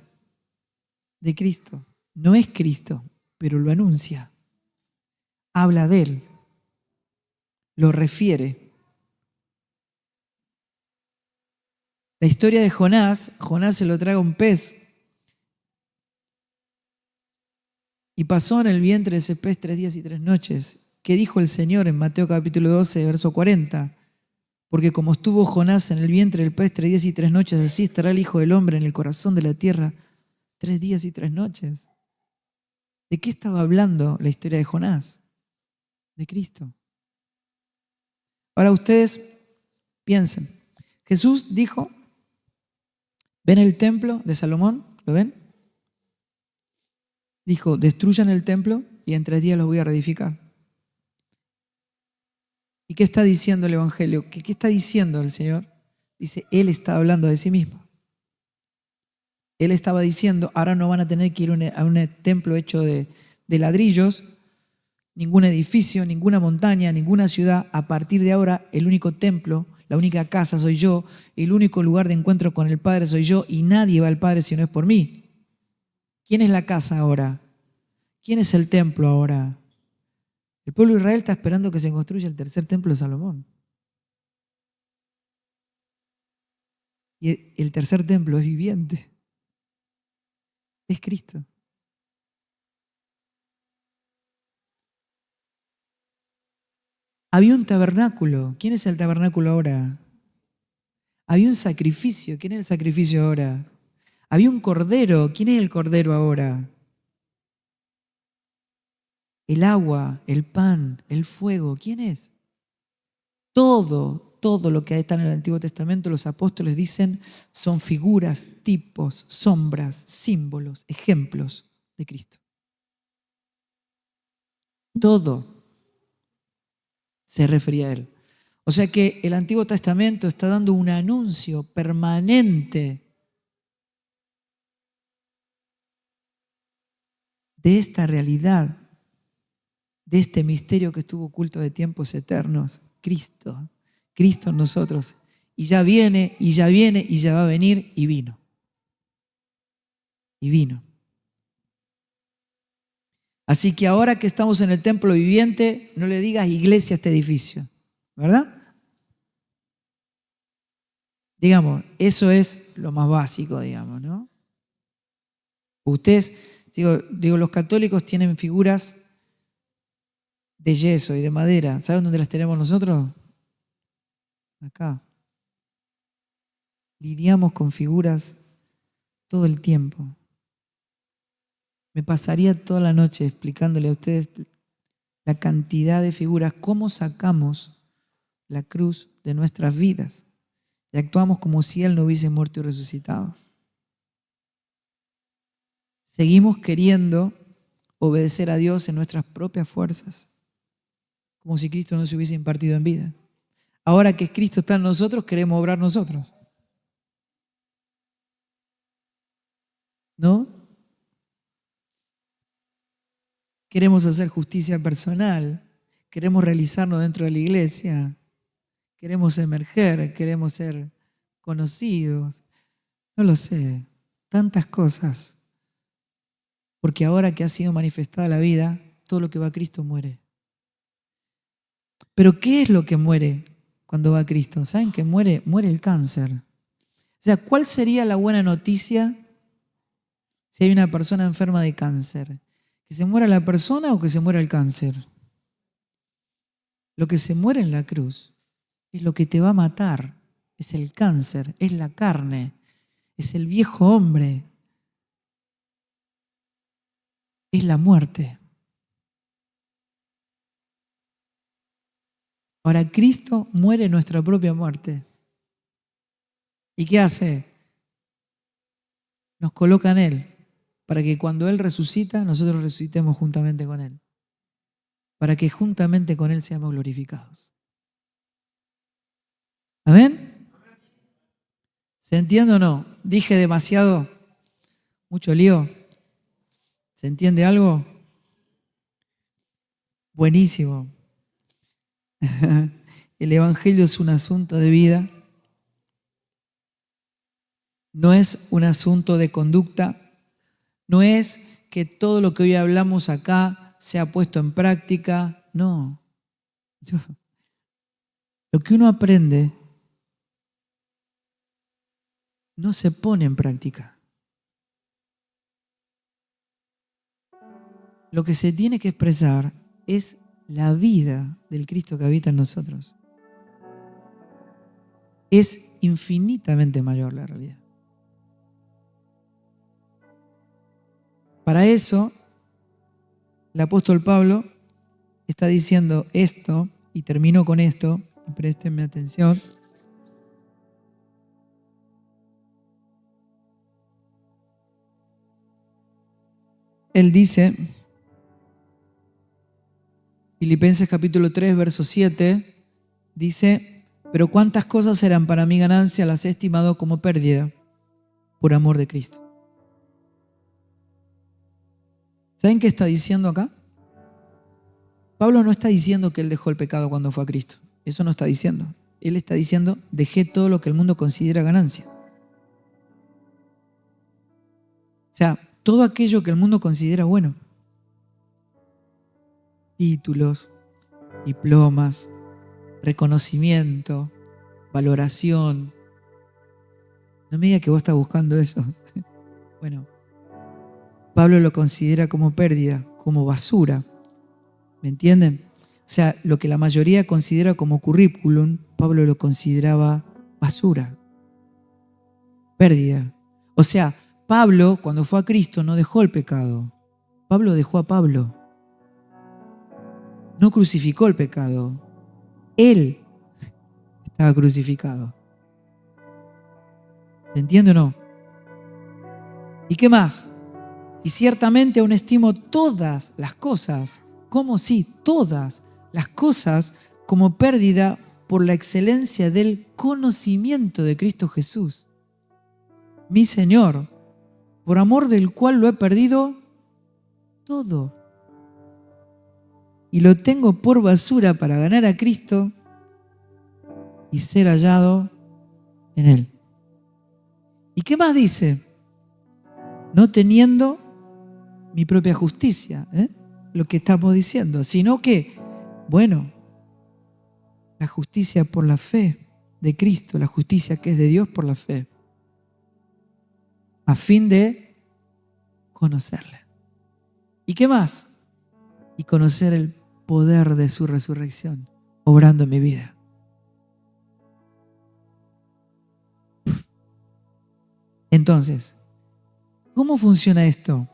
de Cristo. No es Cristo, pero lo anuncia. Habla de Él. Lo refiere. La historia de Jonás se lo traga un pez y pasó en el vientre de ese pez 3 días y 3 noches. ¿Qué dijo el Señor en Mateo capítulo 12, verso 40? Porque como estuvo Jonás en el vientre del pez 3 días y 3 noches, así estará el Hijo del Hombre en el corazón de la tierra 3 días y 3 noches. ¿De qué estaba hablando la historia de Jonás? De Cristo. Ahora ustedes piensen. Jesús dijo, ¿ven el templo de Salomón? ¿Lo ven? Dijo, destruyan el templo y en 3 días los voy a reedificar. ¿Y qué está diciendo el Evangelio? ¿Qué está diciendo el Señor? Dice, Él está hablando de sí mismo. Él estaba diciendo, ahora no van a tener que ir a un templo hecho de ladrillos, ningún edificio, ninguna montaña, ninguna ciudad. A partir de ahora, el único templo, la única casa soy yo, el único lugar de encuentro con el Padre soy yo, y nadie va al Padre si no es por mí. ¿Quién es la casa ahora? ¿Quién es el templo ahora? El pueblo de Israel está esperando que se construya el tercer templo de Salomón. Y el tercer templo es viviente. Es Cristo. Había un tabernáculo. ¿Quién es el tabernáculo ahora? Había un sacrificio. ¿Quién es el sacrificio ahora? Había un cordero. ¿Quién es el cordero ahora? El agua, el pan, el fuego. ¿Quién es? Todo lo que está en el Antiguo Testamento, los apóstoles dicen, son figuras, tipos, sombras, símbolos, ejemplos de Cristo. Todo se refería a Él. O sea que el Antiguo Testamento está dando un anuncio permanente de esta realidad, de este misterio que estuvo oculto de tiempos eternos, Cristo en nosotros. Y ya viene, y ya viene, y ya va a venir, y vino. Y vino. Así que ahora que estamos en el templo viviente, no le digas iglesia a este edificio, ¿verdad? Digamos, eso es lo más básico, digamos, ¿no? Ustedes, digo, los católicos tienen figuras de yeso y de madera. ¿Saben dónde las tenemos nosotros? Acá. Lidiamos con figuras todo el tiempo. Me pasaría toda la noche explicándole a ustedes la cantidad de figuras, cómo sacamos la cruz de nuestras vidas y actuamos como si Él no hubiese muerto y resucitado. Seguimos queriendo obedecer a Dios en nuestras propias fuerzas, como si Cristo no se hubiese impartido en vida. ahora que Cristo está en nosotros, queremos obrar nosotros. ¿No? Queremos hacer justicia personal, queremos realizarnos dentro de la iglesia, queremos emerger, queremos ser conocidos, no lo sé, tantas cosas. Porque ahora que ha sido manifestada la vida, todo lo que va a Cristo muere. Pero ¿qué es lo que muere cuando va a Cristo? ¿Saben que muere? Muere el cáncer. O sea, ¿cuál sería la buena noticia si hay una persona enferma de cáncer? ¿Que se muera la persona o que se muera el cáncer? Lo que se muere en la cruz es lo que te va a matar. Es el cáncer, es la carne, es el viejo hombre, es la muerte. Ahora Cristo muere nuestra propia muerte. ¿Y qué hace? Nos coloca en Él, para que cuando Él resucita, nosotros resucitemos juntamente con Él. Para que juntamente con Él seamos glorificados. ¿Amén? ¿Se entiende o no? ¿Dije demasiado? ¿Mucho lío? ¿Se entiende algo? Buenísimo. El Evangelio es un asunto de vida. No es un asunto de conducta. No es que todo lo que hoy hablamos acá sea puesto en práctica. No. Lo que uno aprende no se pone en práctica. Lo que se tiene que expresar es la vida del Cristo que habita en nosotros. Es infinitamente mayor la realidad. Para eso, el apóstol Pablo está diciendo esto, y termino con esto, y préstenme atención. Él dice, Filipenses capítulo 3, verso 7, dice, pero cuántas cosas eran para mi ganancia, las he estimado como pérdida por amor de Cristo. ¿Saben qué está diciendo acá? Pablo no está diciendo que él dejó el pecado cuando fue a Cristo. Eso no está diciendo. Él está diciendo, dejé todo lo que el mundo considera ganancia. O sea, todo aquello que el mundo considera bueno. Títulos, diplomas, reconocimiento, valoración. No me diga que vos estás buscando eso. Bueno, Pablo lo considera como pérdida, como basura. ¿Me entienden? O sea, lo que la mayoría considera como currículum, Pablo lo consideraba basura, pérdida. O sea, Pablo, cuando fue a Cristo, no dejó el pecado. Pablo dejó a Pablo. No crucificó el pecado. Él estaba crucificado. ¿Se entiende o no? ¿Y qué más? Y ciertamente aún estimo todas las cosas, como si todas las cosas, como pérdida por la excelencia del conocimiento de Cristo Jesús, mi Señor, por amor del cual lo he perdido todo. Y lo tengo por basura para ganar a Cristo y ser hallado en Él. ¿Y qué más dice? No teniendo mi propia justicia, lo que estamos diciendo, sino que, bueno, la justicia por la fe de Cristo, la justicia que es de Dios por la fe, a fin de conocerle. ¿Y qué más? Y conocer el poder de su resurrección, obrando en mi vida. Entonces, ¿cómo funciona esto?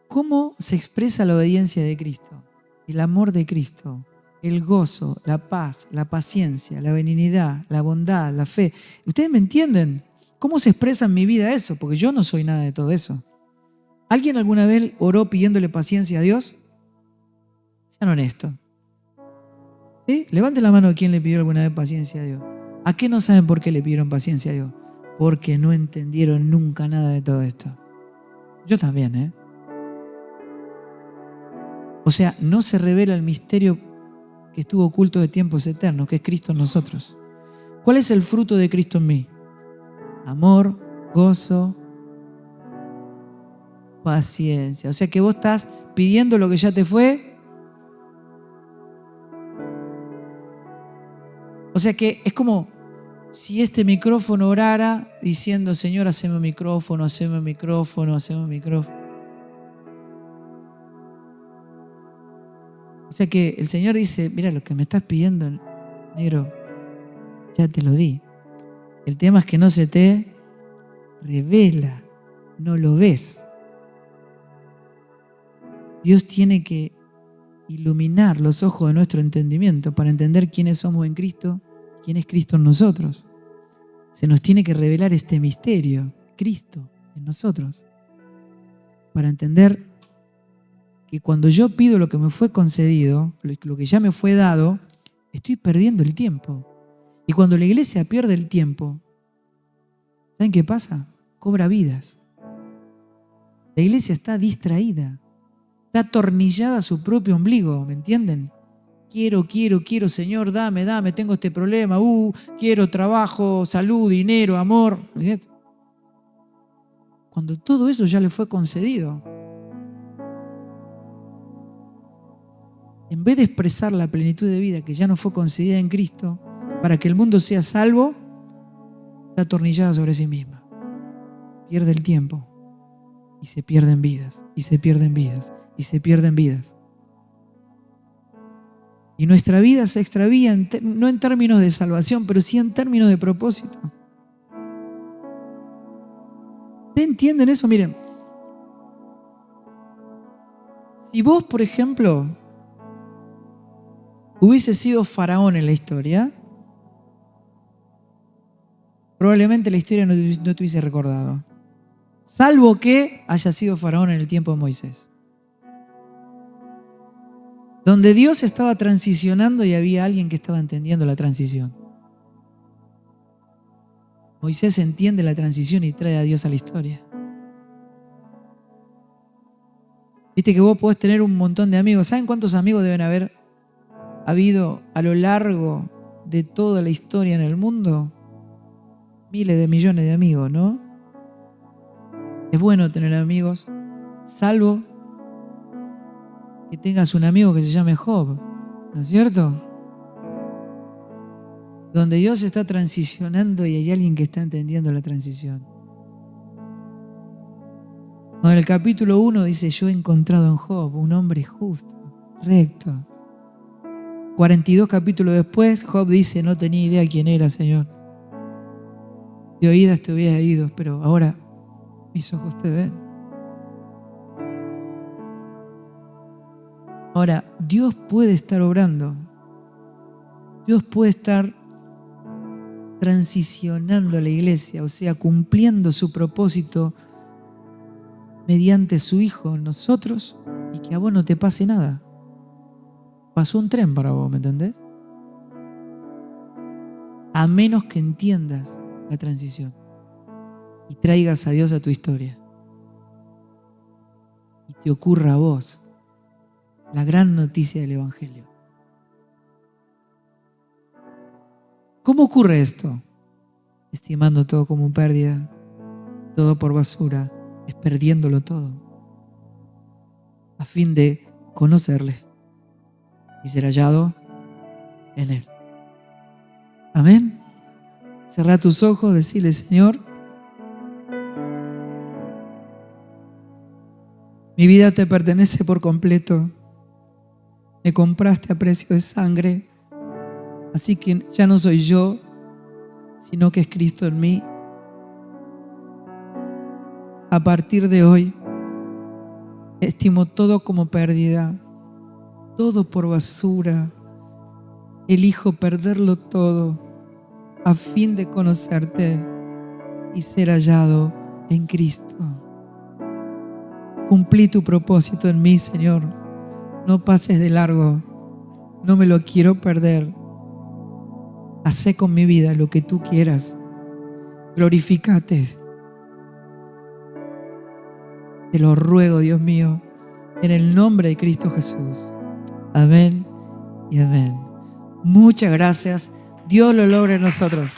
¿Cómo se expresa la obediencia de Cristo? El amor de Cristo, el gozo, la paz, la paciencia, la benignidad, la bondad, la fe. ¿Ustedes me entienden? ¿Cómo se expresa en mi vida eso? Porque yo no soy nada de todo eso. ¿Alguien alguna vez oró pidiéndole paciencia a Dios? Sean honestos. ¿Sí? Levante la mano a quien le pidió alguna vez paciencia a Dios. ¿A qué no saben por qué le pidieron paciencia a Dios? Porque no entendieron nunca nada de todo esto. Yo también, ¿eh? O sea, no se revela el misterio que estuvo oculto de tiempos eternos, que es Cristo en nosotros. ¿Cuál es el fruto de Cristo en mí? Amor, gozo, paciencia. O sea que vos estás pidiendo lo que ya te fue. O sea que es como si este micrófono orara diciendo: Señor, haceme un micrófono, haceme un micrófono, haceme un micrófono. O sea que el Señor dice: mira, lo que me estás pidiendo, negro, ya te lo di. El tema es que no se te revela, no lo ves. Dios tiene que iluminar los ojos de nuestro entendimiento para entender quiénes somos en Cristo, quién es Cristo en nosotros. Se nos tiene que revelar este misterio, Cristo en nosotros, para entender que cuando yo pido lo que me fue concedido, lo que ya me fue dado, estoy perdiendo el tiempo. Y cuando la iglesia pierde el tiempo, ¿saben qué pasa? Cobra vidas. La iglesia está distraída, está atornillada a su propio ombligo, ¿me entienden? Quiero, Señor, dame, tengo este problema, quiero trabajo, salud, dinero, amor. Cuando todo eso ya le fue concedido, en vez de expresar la plenitud de vida que ya nos fue concedida en Cristo, para que el mundo sea salvo, está atornillada sobre sí misma. Pierde el tiempo y se pierden vidas, y se pierden vidas, y se pierden vidas. Y nuestra vida se extravía, no en términos de salvación, pero sí en términos de propósito. ¿Ustedes entienden eso? Miren, si vos, por ejemplo, hubiese sido faraón en la historia, probablemente la historia no te hubiese recordado. Salvo que haya sido faraón en el tiempo de Moisés, donde Dios estaba transicionando y había alguien que estaba entendiendo la transición. Moisés entiende la transición y trae a Dios a la historia. Viste que vos podés tener un montón de amigos. ¿Saben cuántos amigos deben haber habido a lo largo de toda la historia en el mundo? Miles de millones de amigos, ¿no? Es bueno tener amigos, salvo que tengas un amigo que se llame Job, ¿no es cierto? Donde Dios está transicionando y hay alguien que está entendiendo la transición. En el capítulo 1 dice: yo he encontrado en Job un hombre justo, recto. 42 capítulos después, Job dice: no tenía idea quién era, Señor. De oídas te hubiera oído, pero ahora mis ojos te ven. Ahora, Dios puede estar obrando. Dios puede estar transicionando la iglesia, o sea, cumpliendo su propósito mediante su Hijo en nosotros, y que a vos no te pase nada. Pasó un tren para vos, ¿me entendés? A menos que entiendas la transición y traigas a Dios a tu historia y te ocurra a vos la gran noticia del Evangelio. ¿Cómo ocurre esto? Estimando todo como pérdida, todo por basura, es perdiéndolo todo, a fin de conocerle y ser hallado en Él. Amén. Cerrá tus ojos, decile: Señor, mi vida te pertenece por completo. Me compraste a precio de sangre, así que ya no soy yo, sino que es Cristo en mí. A partir de hoy, estimo todo como pérdida, todo por basura. Elijo perderlo todo a fin de conocerte y ser hallado en Cristo. Cumplí tu propósito en mí, Señor. No pases de largo. no me lo quiero perder. Hacé con mi vida lo que tú quieras. Glorifícate. Te lo ruego, Dios mío, en el nombre de Cristo Jesús. Amén y amén. Muchas gracias. Dios lo logre en nosotros.